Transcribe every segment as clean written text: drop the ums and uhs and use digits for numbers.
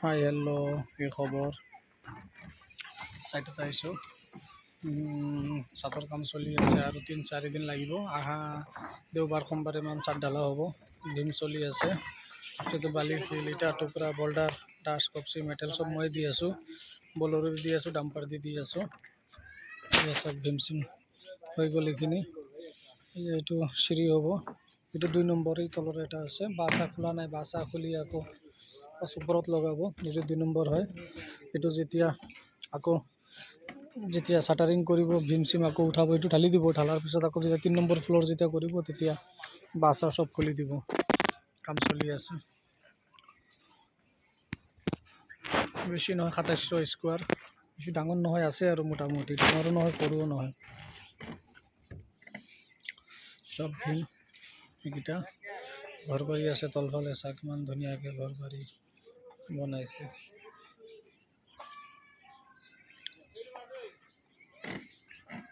hi hello' কি খবৰ চাইটত আহিছোঁ ছাদৰ কাম চলি আছে আৰু 3-4 দিন লাগিব আহা দেওবাৰ সোমবাৰে মান ছাদ ঢালা হ'ব দিন চলি আছে এইটো বালি শিল ইটা টুকুৰা বল্ডাৰ ডাষ্ট কপচি মেটেল সব মই দি আছোঁ বলৰো দি আছোঁ ডাম্পাৰ দি আছোঁ সব ভীম চিম হৈ গ'ল এইখিনি এইটো চিৰি হ'ব এইটো 2 নম্বৰ এই তলৰ এটা আছে বাছা খোলা নাই বাছা খুলি আকৌ ওপৰত লগাব এইটো 2 নম্বৰ হয় এইটো যেতিয়া শাটাৰিং কৰিব ভীম চিম আকৌ উঠাব এইটো ঢালি দিব ঢালাৰ পিছত আকৌ যেতিয়া 3 নম্বৰ ফ্লোৰ যেতিয়া কৰিব তেতিয়া বাছা সব খুলি দিব কাম চলি আছে বেছি নহয় 2700 স্কোয়ার বেছি ডাঙৰ নহয় আছে আৰু মোটামুটি ডাঙৰো নহয় সৰুও নহয় সব ভীম এইকেইটা ঘৰ বাৰী আছে তলফালে চাক কিমান ধুনীয়াকৈ ঘৰ বাৰী বনাইছে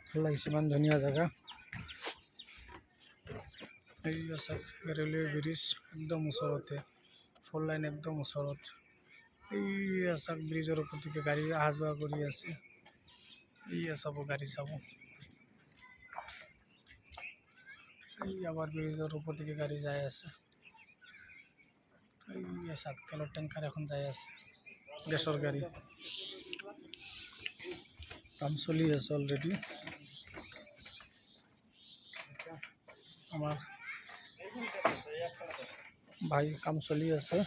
ভাল লাগিছে ইমান ধুনীয়া জায়গা এই আছে ৰেলৱে ব্ৰিজ একদম ওচৰতে 4 লাইন একদম ওচৰত এই আছে ব্ৰিজৰ ওপৰত গাড়ী আহা যোৱা কৰি আছে এই সব গাড়ী চাব এই আবার ব্রিজের উপর দিকে গাড়ি যায় আছে এই আছে তেলের ট্যাঙ্কার এখন যায় আছে গ্যাসের গাড়ি কাম চলি আছে অলরেডি আমার ভাই কাম চলি আছে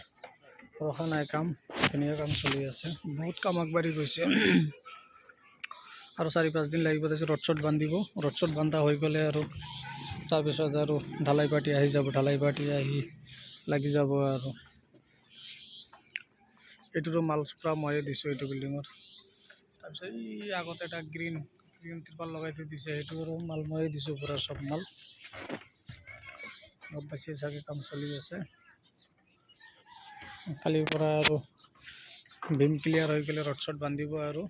রখা নাই কাম ধুনীয়া কাম চলি আছে বহুত কাম আগবাঢ়ি গৈছে আৰু 4-5 দিন লাগিব তাৰপিছত ৰড চট বান্ধিব ৰড চট বান্ধা হৈ গ'লে আৰু তাৰপিছত আৰু ঢালাই পাটি আহি যাব ঢালাই পাটি আহি লাগি যাব আৰু এইটোৰো মাল পুৰা ময়ে দিছোঁ এইটো বিল্ডিঙৰ তাৰপিছত এই আগতে এটা গ্ৰীণ ত্ৰিপাল লগাই থৈ দিছে সেইটোৰো মাল ময়ে দিছোঁ পুৰা সব মাল বহুত বেছি চাগে কাম চলি আছে কালিৰ পৰা আৰু ভীম ক্লিয়াৰ হৈ গ'লে ৰড চট বান্ধিব আৰু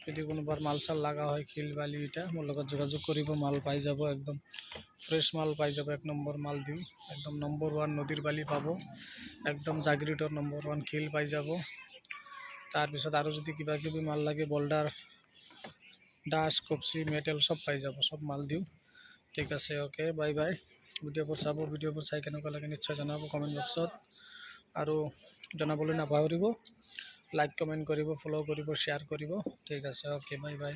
যদি কোনোবাৰ মাল চাল লাগা হয় শিল বালি ইটা মোৰ লগত যোগাযোগ কৰিব মাল পাই যাব একদম ফ্ৰেছ মাল পাই যাব 1 নম্বৰ মাল দিওঁ একদম নম্বৰ 1 নদীৰ বালি পাব একদম জাগিৰোডৰ নম্বৰ 1 শিল পাই যাব তাৰপিছত আৰু যদি কিবা কিবি মাল লাগে বল্ডাৰ ডাষ্ট কপচি মেটেল সব পাই যাব সব মাল দিওঁ ঠিক আছে ওকে বাই বাই ভিডিঅ'বোৰ চাব ভিডিঅ'বোৰ চাই কেনেকুৱা লাগে নিশ্চয় জনাব কমেণ্ট বক্সত আৰু জনাবলৈ নাপাহৰিব লাইক কমেণ্ট কৰিব ফলো কৰিব শ্বেয়াৰ কৰিব ঠিক আছে ওকে বাই বাই